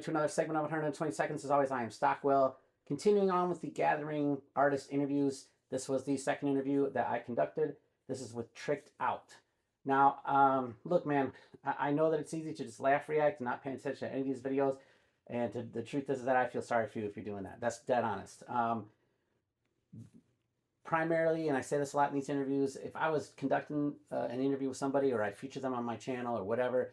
to another segment of 120 Seconds. As always, I am Stockwell. Continuing on with the Gathering artist interviews. This was the second interview that I conducted. This is with TRIKKDOUT. Now, look, man, I know that it's easy to just laugh, react, and not pay attention to any of these videos. And the truth is that I feel sorry for you if you're doing that. That's dead honest. Primarily, and I say this a lot in these interviews, if I was conducting an interview with somebody or I feature them on my channel or whatever,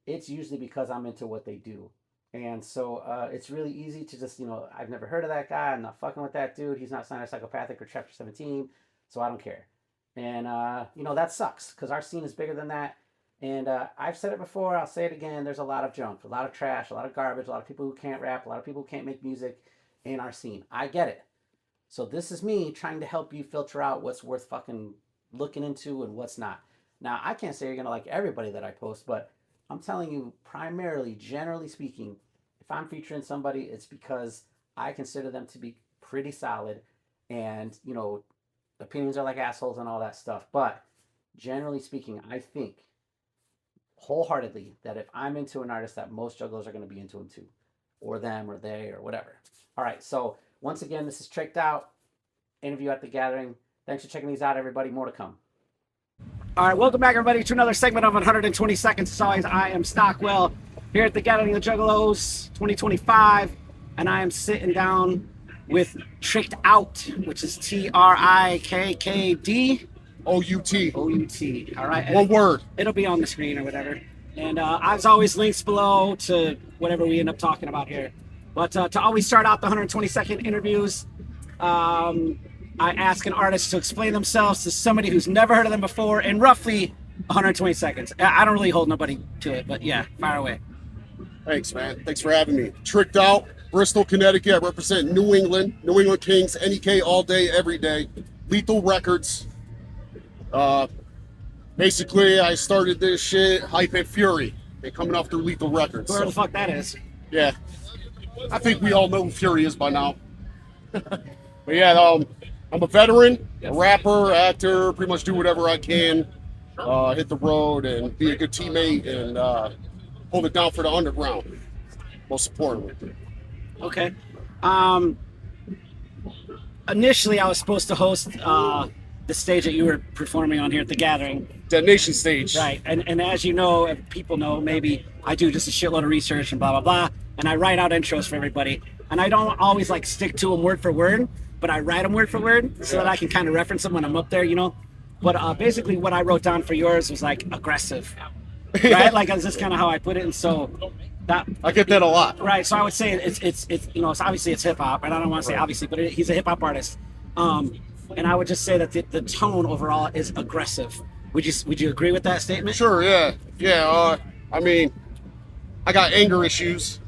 it's usually because I'm into what they do. And so it's really easy to just, I've never heard of that guy. I'm not fucking with that dude. He's not signed or psychopathic or Chapter 17, so I don't care. And, that sucks because our scene is bigger than that. And I've said it before. I'll say it again. There's a lot of junk, a lot of trash, a lot of garbage, a lot of people who can't rap, a lot of people who can't make music in our scene. I get it. So this is me trying to help you filter out what's worth fucking looking into and what's not. Now, I can't say you're going to like everybody that I post, but I'm telling you, primarily, generally speaking, if I'm featuring somebody, it's because I consider them to be pretty solid. And, opinions are like assholes and all that stuff. But generally speaking, I think wholeheartedly that if I'm into an artist, that most jugglers are going to be into him too. Or them, or they, or whatever. All right, so once again, this is TRIKKDOUT, interview at the Gathering. Thanks for checking these out, everybody. More to come. All right, welcome back, everybody, to another segment of 120 Seconds. As always, I am Stockwell here at the Gathering of the Juggalos 2025, and I am sitting down with TRIKKDOUT, which is TRIKKD. O-U-T. O-U-T. All right. One word. It'll be on the screen or whatever. And as always, links below to whatever we end up talking about here. But to always start out the 120-second interviews, I ask an artist to explain themselves to somebody who's never heard of them before in roughly 120 seconds. I don't really hold nobody to it, but yeah, fire away. Thanks, man. Thanks for having me. TRIKKDOUT, Bristol, Connecticut. I represent New England Kings, NEK all day, every day. Lethal Records. Basically, I started this shit, Hype and Fury. They're coming off through Lethal Records. Where the fuck that is? Yeah. I think we all know who Fury is by now. But yeah, I'm a veteran, a rapper, actor, pretty much do whatever I can, hit the road and be a good teammate and hold it down for the underground, most importantly. Okay. Initially, I was supposed to host the stage that you were performing on here at the Gathering. Detonation stage. Right, and as you know, people know, maybe I do just a shitload of research and blah, blah, blah, and I write out intros for everybody. And I don't always stick to them word for word, but I write them word for word so that I can kind of reference them when I'm up there, But basically what I wrote down for yours was aggressive, right? That's just kind of how I put it. And so that I get that a lot. Right, so I would say it's obviously it's hip hop, and I don't want to say obviously, but he's a hip hop artist. And I would just say that the tone overall is aggressive. Would you agree with that statement? Sure, yeah. I mean, I got anger issues.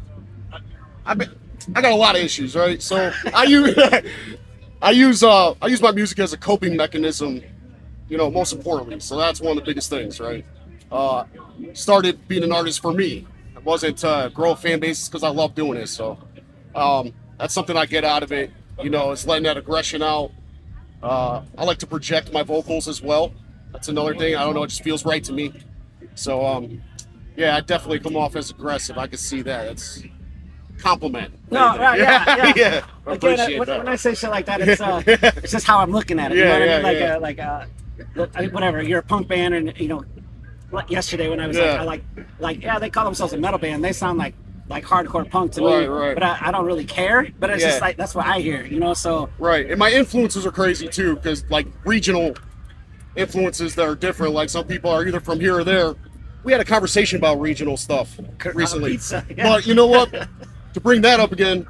I got a lot of issues, right? So I use my music as a coping mechanism, most importantly. So that's one of the biggest things, right? Started being an artist for me. It wasn't grow a fan base because I love doing this. So that's something I get out of it. It's letting that aggression out. I like to project my vocals as well. That's another thing. I don't know. It just feels right to me. So, I definitely come off as aggressive. I can see that. It's compliment. No, right, yeah. Yeah. Again, when I say shit like that, it's just how I'm looking at it. You know what I mean? Whatever. You're a punk band, and like yesterday when I was they call themselves a metal band. They sound like hardcore punk to me, right. But I don't really care. But it's just that's what I hear, So right, and my influences are crazy too, because regional influences that are different. Some people are either from here or there. We had a conversation about regional stuff recently, pizza, yeah. But you know what? To bring that up again,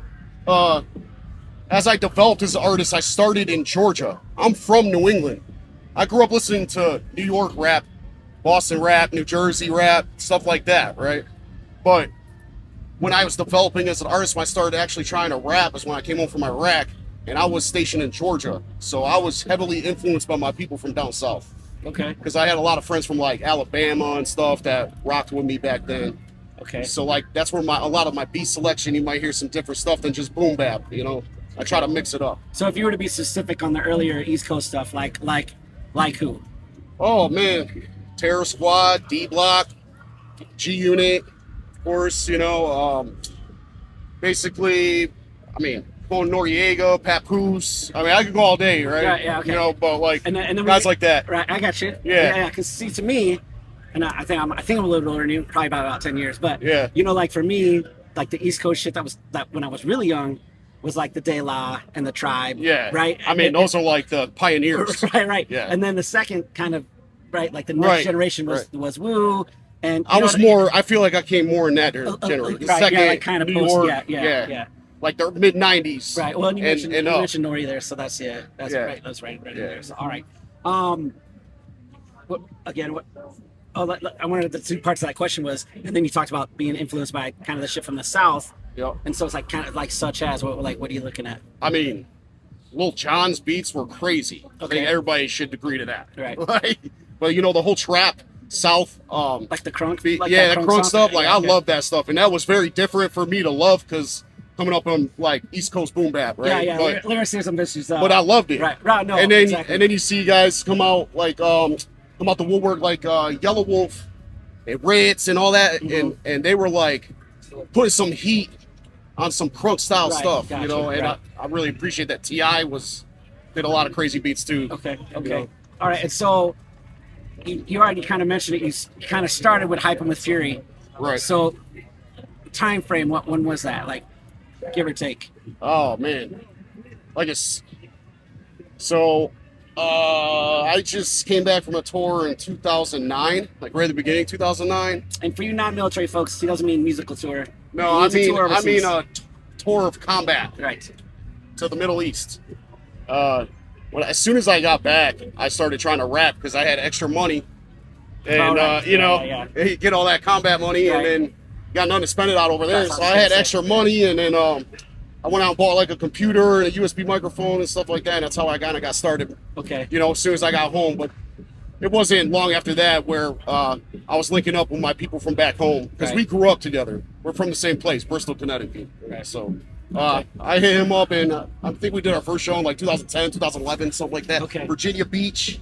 as I developed as an artist, I started in Georgia. I'm from New England. I grew up listening to New York rap, Boston rap, New Jersey rap, stuff like that, right? But when I was developing as an artist, when I started actually trying to rap is when I came home from Iraq, and I was stationed in Georgia. So I was heavily influenced by my people from down south. Okay. Because I had a lot of friends from Alabama and stuff that rocked with me back then. Okay. So that's where a lot of my beat selection, you might hear some different stuff than just boom bap, I try to mix it up. So if you were to be specific on the earlier East Coast stuff, like who? Oh man, Terror Squad, D Block, G Unit, of course, basically, I mean, going Noriega, Papoose. I mean, I could go all day, right? Yeah, okay. You know, but like And then guys like that. Right, I got you. Yeah. Because see, to me, and I think I'm a little bit older than you, probably about 10 years. But Yeah. you know, like for me, like the East Coast shit that when I was really young was like the De La and the Tribe. Yeah. Right. I mean, those are like the pioneers. Right. Yeah. And then the second kind of like the next generation was Wu. And I was more. I feel like I came more in that generation. Right, Second, yeah, like kind of New post, York, yeah. Like the mid '90s. Right. Well, and you mentioned up. Nori there, so that's right. That's right in there. So, all right. What again? What? Oh, I wanted the two parts of that question was, and then you talked about being influenced by kind of the shit from the South. Yep. And so it's like kind of like such as what are you looking at? I mean, Lil Jon's beats were crazy. I Okay. think everybody should agree to that. Right. Like, but you know, the whole trap South, Like the crunk, beat, like yeah, that crunk stuff. Like, I okay. love that stuff, and that was very different for me to love because coming up on like East Coast boom bap, right? Yeah. Lyricism issues. But I loved it. Right. No. And then exactly. you see guys come out like come out the woodwork like Yellow Wolf and Reds and all that, and they were like putting some heat on some crunk style stuff, gotcha, you know. And right. I really appreciate that. Ti did a lot of crazy beats too. Okay. You know? All right. And so you already kind of mentioned it. You kind of started with Hyping with Fury. Right. So time frame. When was that? Like, give or take. Oh man, like it's so. I just came back from a tour in 2009, like right at the beginning, 2009. And for you non-military folks, he doesn't mean musical tour. No, He means a tour I mean overseas. a tour of combat Right. to the Middle East. As soon as I got back, I started trying to rap because I had extra money, and right. you know, Yeah. get all that combat money, Right. and then got nothing to spend it out over there. That's So what I I was had gonna extra money, and then I went out and bought like a computer and a USB microphone and stuff like that. And that's how I kind of got started. Okay. You know, as soon as I got home, but it wasn't long after that where I was linking up with my people from back home because we grew up together. We're from the same place, Bristol, Connecticut. Right. So I hit him up, and I think we did our first show in like 2010, 2011, something like that. Okay. Virginia Beach,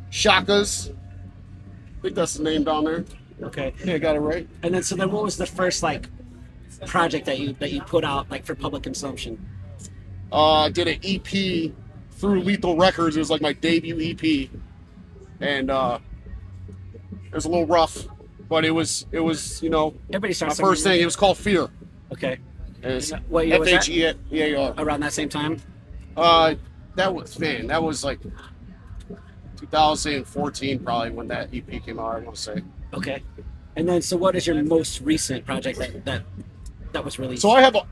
Shakas. I think that's the name down there. Okay. Yeah, got it right. And then what was the first like project that you put out like for public consumption? I did an EP through Lethal Records. It was like my debut EP, and it was a little rough, but it was you know Everybody my starts. first thing. It was called Fear. Okay. And it's What year was that? FHEAR. Around that same time. That was like 2014 probably when that EP came out. I want to say. Okay. And then what is your most recent project that was released? So I have a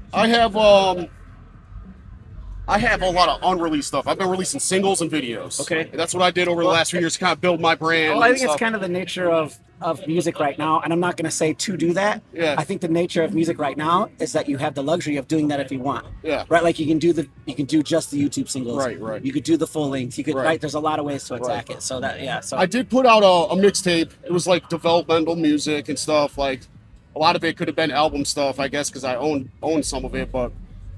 lot of unreleased stuff. I've been releasing singles and videos. Okay. And that's what I did over the last few years to kind of build my brand. Well, I and think it's stuff. kind of the nature of music right now, and I'm not going to say to do that. Yeah. I think the nature of music right now is that you have the luxury of doing that if you want. Yeah. Right. Like you can do just the YouTube singles. Right. You could do the full length. You could. Right. Right. There's a lot of ways to attack it. So that So I did put out a mixtape. It was like developmental music and stuff. Like a lot of it could have been album stuff, I guess, because I own some of it. But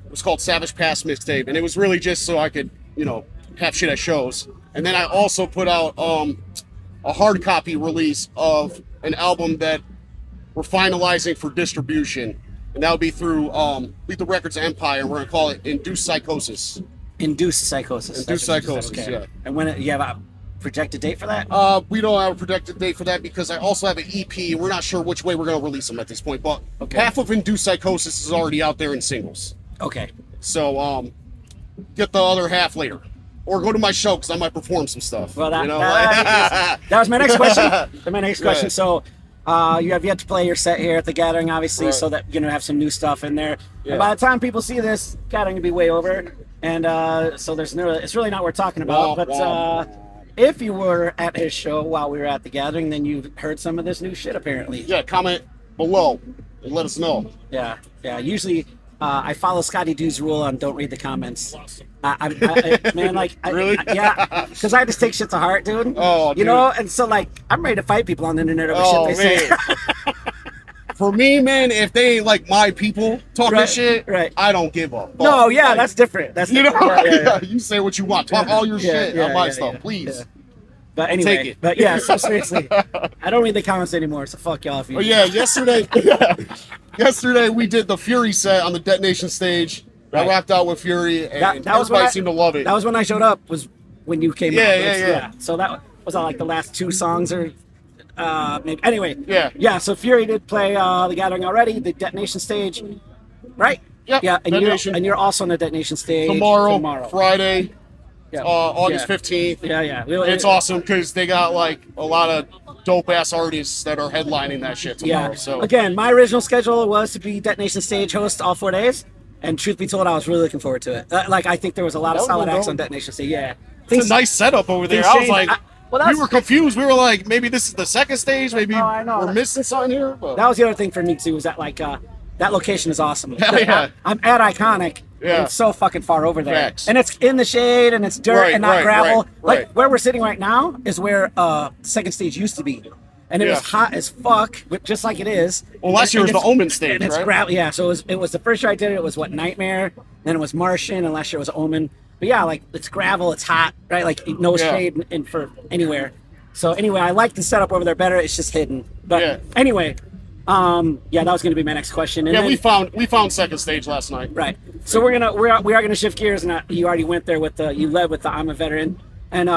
it was called Savage Past Mixtape, and it was really just so I could, you know, have shit at shows. And then I also put out a hard copy release of an album that we're finalizing for distribution, and that'll be through Lethal Records Empire. And we're gonna call it Induced Psychosis. Induced Psychosis. Induced That's what you Psychosis, said, yeah. And when you have a projected date for that? We don't have a projected date for that because I also have an EP, and we're not sure which way we're gonna release them at this point. But half of Induced Psychosis is already out there in singles. Okay. So get the other half later, or go to my show because I might perform some stuff. Well, that, you know? that was my next question. My next question. Right. So, you have yet to play your set here at the Gathering, obviously, Right. so that have some new stuff in there. Yeah. And by the time people see this, Gathering will be way over, and so it's really not worth talking about. But if you were at his show while we were at the Gathering, then you've heard some of this new shit apparently. Yeah, comment below and let us know. Yeah. Usually, I follow Scotty Doo's rule on don't read the comments. Really? Yeah, because I just take shit to heart, dude. Oh, you dude. know, and so like I'm ready to fight people on the internet over shit they say. For me, man, if they ain't like my people talking Right, shit, right. I don't give a fuck. No, yeah, Like, that's different. That's you know, different. Yeah. you say what you want, talk all your shit on my stuff, yeah, please. But take anyway, it. but yeah, so seriously, I don't read the comments anymore, so fuck y'all if you. Oh yeah, yesterday we did the Fury set on the Detonation stage. I Right. rocked out with Fury, and everybody seemed to love it. That was when I showed up. Was when you came. Yeah, out. yeah. So that was all like the last 2 songs or. Maybe. Anyway. Yeah. Yeah. So Fury did play the Gathering already, the Detonation stage, right? Yep, Yeah, Detonation. and you're also on the Detonation stage tomorrow. Friday, Yeah. August Yeah. 15th. Yeah. It's awesome because they got like a lot of dope ass artists that are headlining that shit tomorrow. Yeah. So Again, my original schedule was to be Detonation stage host all 4 days, and truth be told, I was really looking forward to it. Like I think there was a lot of That was solid dope. acts on Detonation stage. Yeah. it's a nice setup over there. things I was changed. like, Well, we that's- were confused. We were like, maybe this is the second stage. Maybe No, I know. we're missing something here. But That was the other thing for me too, is that like that location is awesome. Hell yeah. I'm at Iconic. Yeah. And it's so fucking far over there. Facts. And it's in the shade and it's dirt Right, and not right, gravel. right. Like where we're sitting right now is where second stage used to be. And it was Yeah. hot as fuck, but just like it is. Well, last year was the Omen stage, and it's right? gravel. Yeah, so it was the first year I did it. It was what, Nightmare, then it was Martian, and last year was Omen. But yeah, like it's gravel, it's hot, right? Like no Yeah. shade in for anywhere. So anyway, I like the setup over there better. It's just hidden. But Yeah. anyway, yeah, that was going to be my next question. And yeah, then, we found second stage last night. right. So we are gonna shift gears, and you already went there with you led with the I'm a veteran, and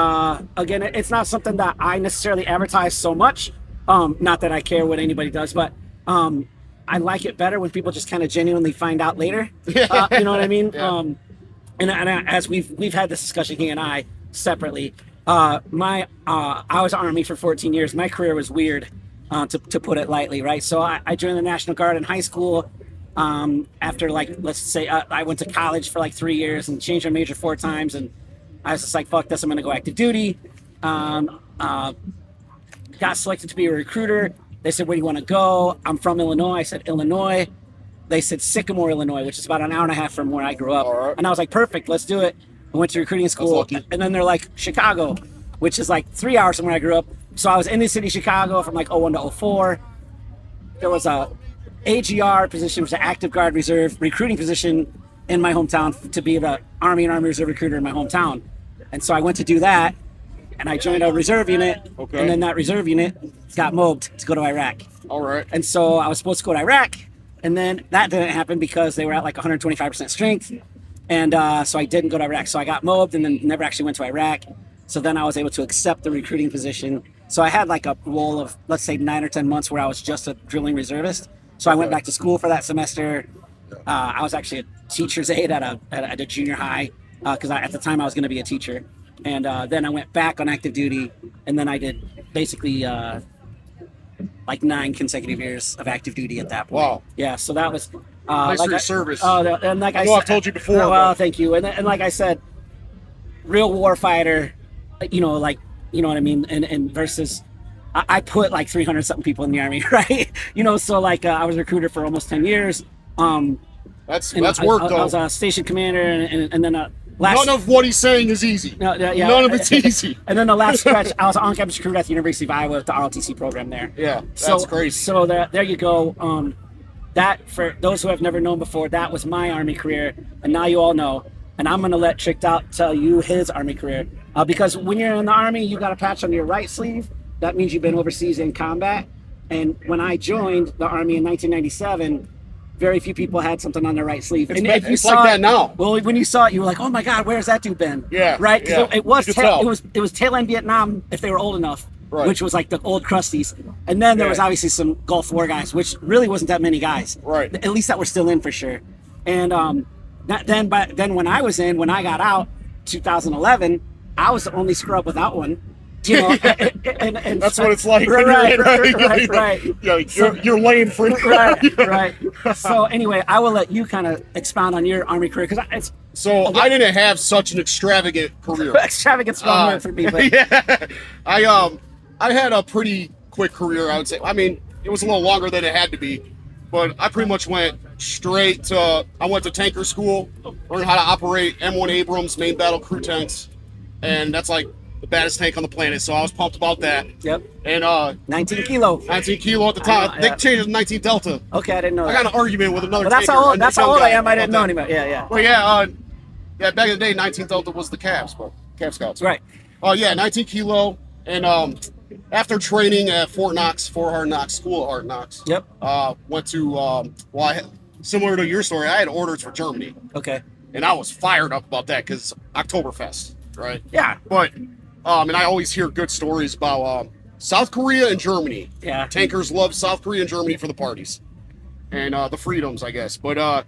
again, it's not something that I necessarily advertise so much. Not that I care what anybody does, but I like it better when people just kind of genuinely find out later. You know what I mean? Yeah. And as we've had this discussion, he and I separately. I was Army for 14 years. My career was weird, to put it lightly, right? So I joined the National Guard in high school. After like, let's say I went to college for like 3 years and changed my major 4 times, and I was just like, fuck this, I'm gonna go active duty. Got selected to be a recruiter. They said, where do you want to go? I'm from Illinois. I said, Illinois. They said Sycamore, Illinois, which is about an hour and a half from where I grew up. All right. And I was like, perfect, let's do it. I went to recruiting school. lucky. And then they're like, Chicago, which is like 3 hours from where I grew up. So I was in the city of Chicago from like 01 to 04. There was a AGR position, which was an active guard reserve recruiting position in my hometown to be the Army and Army Reserve recruiter in my hometown. And so I went to do that, and I joined a reserve unit. Okay. And then that reserve unit got mobbed to go to Iraq. All right. And so I was supposed to go to Iraq, and then that didn't happen because they were at like 125% strength. And so I didn't go to Iraq. So I got mobbed and then never actually went to Iraq. So then I was able to accept the recruiting position. So I had like a role of, let's say, 9 or 10 months where I was just a drilling reservist. So I went back to school for that semester. I was actually a teacher's aide at a junior high because at the time I was going to be a teacher. And then I went back on active duty, and then I did basically like 9 consecutive years of active duty at that point. Wow. Yeah, so that was Thanks like for your service. and like I know I've told you before, Well, but- thank you. And like I said, real war fighter, you know, like, you know what I mean, and versus. I put like 300 something people in the Army, right? You know, so like I was a recruiter for almost 10 years. That's And work I though. was a station commander, and then last. None of what he's saying is easy. No, yeah. None of it's easy. And then the last stretch, I was an on-campus recruiter at the University of Iowa with the ROTC program there. Yeah, that's crazy. So there you go. That, for those who have never known before, that was my Army career, and now you all know. And I'm gonna let TRIKKDOUT tell you his Army career, because when you're in the Army, you got a patch on your right sleeve. That means you've been overseas in combat. And when I joined the Army in 1997, very few people had something on their right sleeve. It's And been- if you it's saw like that it- now. Well, when you saw it, you were like, "Oh my God, where's that dude been?" Yeah, right. 'Cause yeah. it was You could tell. it was tail end Vietnam if they were old enough, Right. which was like the old crusties. And then there was Yeah. obviously some Gulf War guys, which really wasn't that many guys. Right. At least that were still in for sure. And then when when I got out, 2011, I was the only scrub without one. You know, and That's what it's like. Right, right. right. Yeah, you're lame for right. So anyway, I will let you kind of expound on your Army career because it's So I didn't have such an extravagant career. extravagant strong word for me. But Yeah, I had a pretty quick career. I would say. I mean, it was a little longer than it had to be, but I pretty much went straight to. I went to tanker school, learned how to operate M1 Abrams main battle crew tanks, and that's like the baddest tank on the planet. So I was pumped about that. Yep. And 19 kilo. 19 kilo at the time. I know, They yeah. changed it to 19 Delta. Okay, I didn't know I that. got an argument with another. But that's tanker, how old. a That's young how old I guy am. I didn't know about that. anybody. Yeah. Well, yeah, back in the day, 19 Delta was the Cavs, but Cav Scouts. Right. Oh, yeah, 19 kilo. And after training at Fort Hard Knocks, School of Hard Knocks. Yep. Went to similar to your story, I had orders for Germany. Okay. And I was fired up about that because Oktoberfest, right? Yeah. But and I always hear good stories about South Korea and Germany. Yeah. Tankers love South Korea and Germany for the parties and the freedoms, I guess. But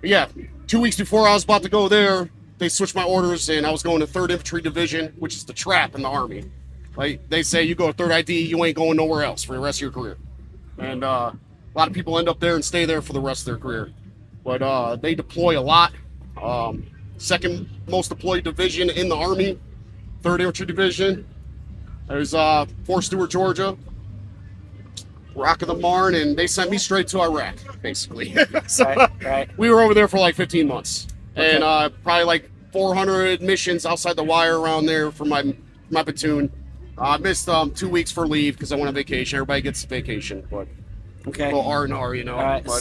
yeah, 2 weeks before I was about to go there, they switched my orders, and I was going to 3rd Infantry Division, which is the trap in the Army. Like they say, you go to 3rd ID, you ain't going nowhere else for the rest of your career. And a lot of people end up there and stay there for the rest of their career. But they deploy a lot. 2nd most deployed division in the Army, 3rd Infantry Division. There's Fort Stewart, Georgia, Rock of the Marne, and they sent me straight to Iraq, basically. So right. we were over there for like 15 months. Okay. And probably like 400 missions outside the wire around there for my platoon. I missed 2 weeks for leave because I went on vacation. Everybody gets vacation, but Okay. a little R&R, you know. All right. But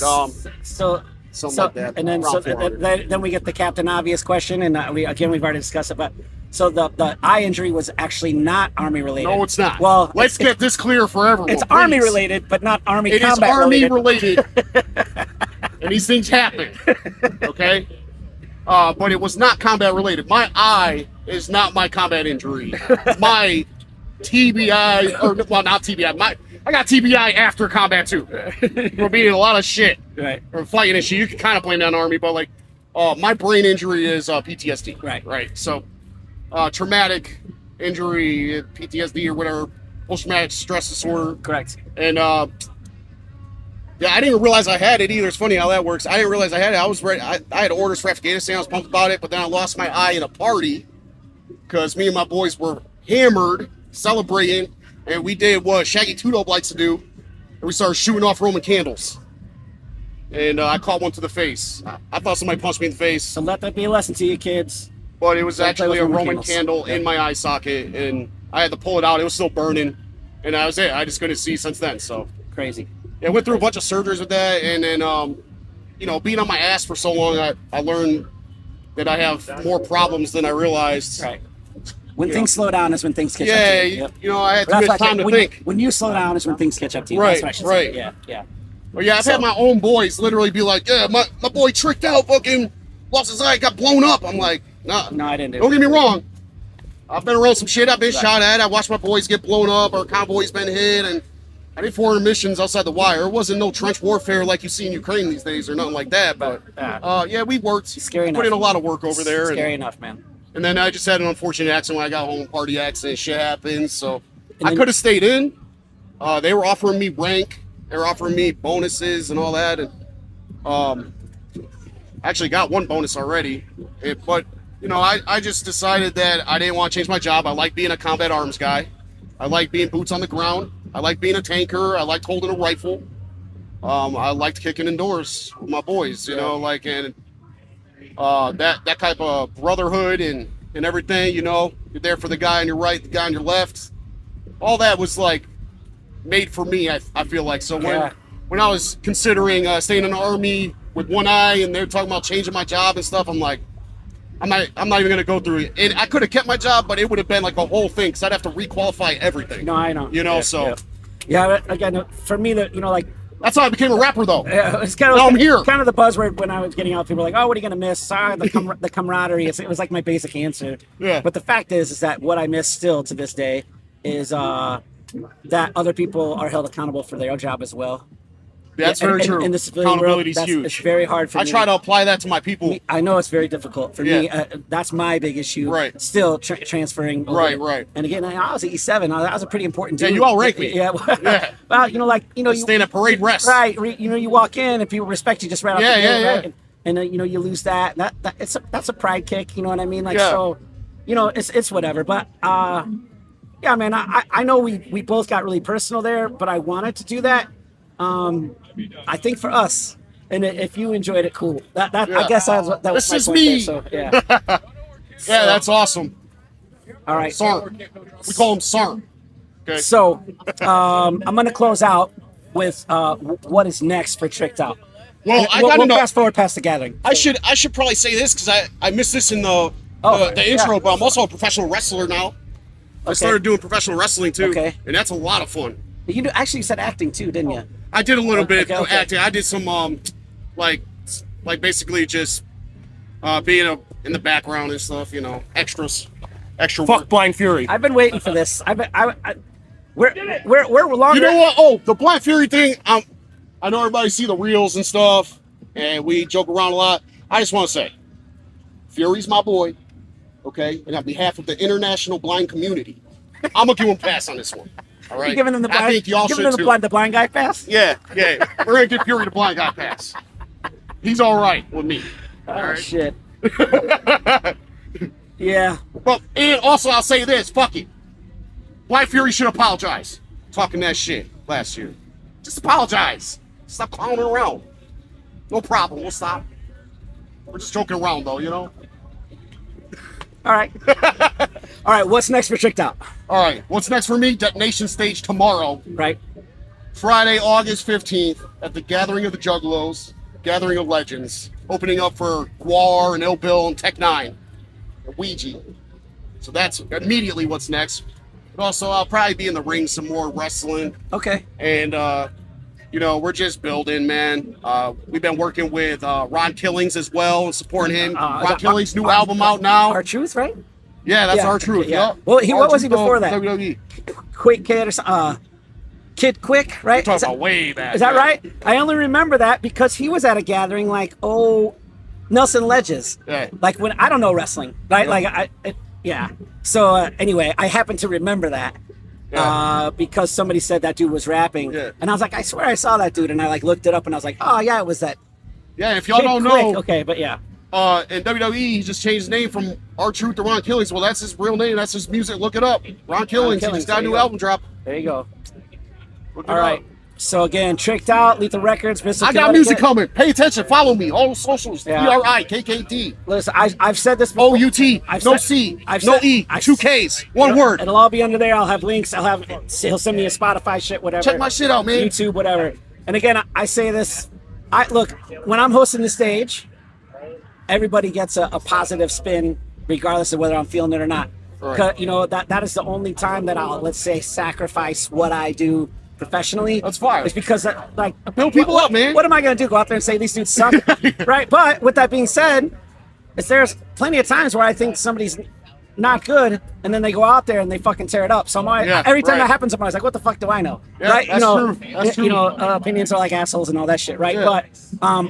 something like that. And then around 400. then we get the Captain Obvious question, and we've already discussed it. But so the eye injury was actually not Army related. No, it's not. Well, let's get this clear for everyone. It's please. Army related, but not Army It is combat Army related. and these things happen. Okay. But it was not combat related. My eye is not my combat injury. My TBI, or well, not TBI. I got TBI after combat too. We're beating a lot of shit. Right. Or fighting and shit. You can kind of blame that on Army, but like, my brain injury is PTSD. Right. Right. So, traumatic injury, PTSD or whatever, post-traumatic stress disorder. Correct. And yeah, I didn't even realize I had it either. It's funny how that works. I didn't realize I had it. I was ready. I had orders for Afghanistan. I was pumped about it, but then I lost my eye in a party because me and my boys were hammered, celebrating, and we did what Shaggy Two Dope likes to do, and we started shooting off Roman candles. And I caught one to the face. I thought somebody punched me in the face, So let that be a lesson to you kids. but it was Don't play actually with a Roman Roman candles. candle in my eye socket, and I had to pull it out. It was still burning, and that was it. I just couldn't see since then. So. Crazy. Yeah, I went through a bunch of surgeries with that, and then, you know, being on my ass for so long, I learned that I have more problems than I realized. Right. When You things slow down is when things catch up Yeah, to you. Yep. you know, I had That's too much why I time think to think. when you slow down is when things catch up to you. Right, That's what I should right. say. Yeah, yeah. But yeah, I've had my own boys literally be like, yeah, my boy tricked out, fucking lost his eye, got blown up. I'm like, nah. No, I didn't do Don't it. get me wrong. I've been around some shit. I've been Right. shot at. I watched my boys get blown up. Our convoys been hit, and I did 400 missions outside the wire. It wasn't no trench warfare like you see in Ukraine these days or nothing like that. But yeah, we worked. Scary Put enough. in a lot of work over there. Scary And, enough, man. and then I just had an unfortunate accident when I got home. Party accident, shit happens. So And I then- could have stayed in. They were offering me rank. They were offering me bonuses and all that. And I actually got one bonus already. But you know, I just decided that I didn't want to change my job. I like being a combat arms guy. I like being boots on the ground. I like being a tanker. I liked holding a rifle. I liked kicking indoors with my boys, you know, like, and that type of brotherhood and everything, you know, you're there for the guy on your right, the guy on your left. All that was like made for me, I feel like. So when I was considering staying in the Army with one eye and they're talking about changing my job and stuff, I'm like, I'm not even going to go through it. And I could have kept my job, but it would have been like a whole thing because I'd have to requalify everything. No, I know. You know, Yeah, so yeah. But again, for me, that you know, like that's how I became a rapper, though. it's kind of Now I'm here. kind of the buzzword when I was getting out. People were like, "Oh, what are you gonna miss?" The camaraderie. It was like my basic answer. Yeah. But the fact is that what I miss still to this day is that other people are held accountable for their job as well. That's very true. In the civilian world, Accountability is it's huge. very hard for I me. try to apply that to my people. I know it's very difficult for me. Yeah. That's my big issue. Right. Still transferring. Over. Right. And again, I was at E7. That was a pretty important. Yeah, dude. you outrank me. Yeah. Yeah. Well, you know, like you know, you Stand at parade rest. right. You know, you walk in and people respect you just right off Yeah, the gate, yeah, right? yeah. And you know, you lose that. That's a pride kick. You know what I mean? Like Yeah. so, you know, it's whatever. But yeah, man, I know we both got really personal there, but I wanted to do that. I think for us, and if you enjoyed it, cool. That I guess that was This my is point me. there, so yeah. Yeah, that's awesome. All right. Sarn. We call him Sarn. Okay. So I'm gonna close out with what is next for Tricked Out. Well, I We'll gotta know. fast forward past the gathering. I should probably say this because I missed this in the intro, but I'm also a professional wrestler now. I started doing professional wrestling too, Okay. and that's a lot of fun. You actually you said acting too, didn't you? I did a little bit okay. acting. I did some like basically just being in the background and stuff, you know, extra Fuck work. Blind Fury. I've been waiting for this. We're longer. You know what? Oh, the Blind Fury thing. I know everybody see the reels and stuff, and we joke around a lot. I just want to say, Fury's my boy, okay? And on behalf of the international blind community, I'm gonna give him a pass on this one. All right. You giving them the blind? I think y'all giving should them too. the blind guy pass? Yeah. We're gonna give Fury the blind guy pass. He's all right with me. Oh All right. shit. Yeah. Well, and also I'll say this: fuck it. Blind Fury should apologize. Talking that shit last year. Just apologize. Stop clowning around. No problem. We'll stop. We're just joking around, though, you know? All right. All right. What's next for Tricked Out? All right. What's next for me? Detonation stage tomorrow. Right. Friday, August 15th at the Gathering of the Juggalos, Gathering of Legends. Opening up for Guar and Ill Bill and Tech 9 and Ouija. So that's immediately what's next. But also, I'll probably be in the ring some more wrestling. Okay. And, you know, we're just building, man. We've been working with Ron Killings as well and supporting him. Ron Killings' new album out now. Our Truth, right? Yeah, that's Our Truth. Yeah. Yep. Well, what was he R-Truth before that? WWE. Quick Kid or something. Kid Quick, right? Talking about way back. Is that yeah. right? I only remember that because he was at a gathering like, Nelson Ledges. Yeah. Like when I don't know wrestling, right? Like yeah. So anyway, I happen to remember that. Yeah. Because somebody said that dude was rapping, Yeah. and I was like, I swear I saw that dude, and I like looked it up, and I was like, oh yeah, it was that. Yeah, if y'all Kid don't Quick. know, Okay, but yeah, in WWE, he just changed his name from R-Truth to Ron Killings. Well, that's his real name. That's his music. Look it up. Ron Killings. He Killings, just got a there you new go. album drop. there you go. Look it All right. up. So again, Tricked Out, Lethal Records, Mr. I got music coming. Pay attention. Follow me. All socials. Yeah. TRIKKD. Listen, I've said this before. OUT. I've No said- C. I've No said- E. I- 2 Ks. One word. It'll all be under there. I'll have links. He'll send me a Spotify shit, whatever. Check my shit out, man. YouTube, whatever. And again, I say this. Look, when I'm hosting the stage, everybody gets a positive spin, regardless of whether I'm feeling it or not. Right. 'Cause, you know, that is the only time that I'll, let's say, sacrifice what I do professionally. That's fine. It's because, like, Build people up, man. What am I going to do? Go out there and say these dudes suck? Right? But with that being said, there's plenty of times where I think somebody's not good, and then they go out there and they fucking tear it up. So every time right. that happens, I'm always like, what the fuck do I know? Yeah, right? that's true. That's true. You know, opinions are like assholes and all that shit, right? Yeah. But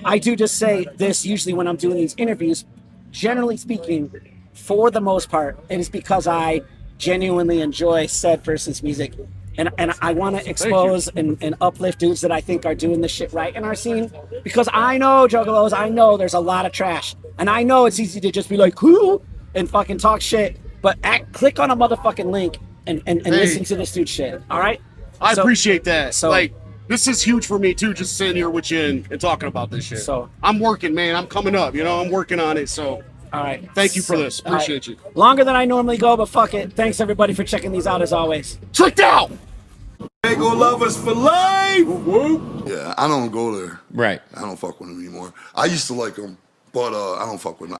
I do just say this usually when I'm doing these interviews, generally speaking, for the most part, it is because I genuinely enjoy said person's music. And I want to expose and uplift dudes that I think are doing this shit right in our scene. Because I know, Juggalos, I know there's a lot of trash. And I know it's easy to just be like, cool, and fucking talk shit. But click on a motherfucking link and listen to this dude's shit. All right? I appreciate that. so- Like, this is huge for me, too, just sitting here with you and talking about this shit. So- I'm working, man. I'm coming up. You know, I'm working on it. So, All right. thank you for this. all right. Appreciate you. Longer than I normally go, but fuck it. Thanks, everybody, for checking these out, as always. Tricked out! They gon' love us for life. Yeah, I don't go there. Right. I don't fuck with them anymore. I used to like them, but I don't fuck with them.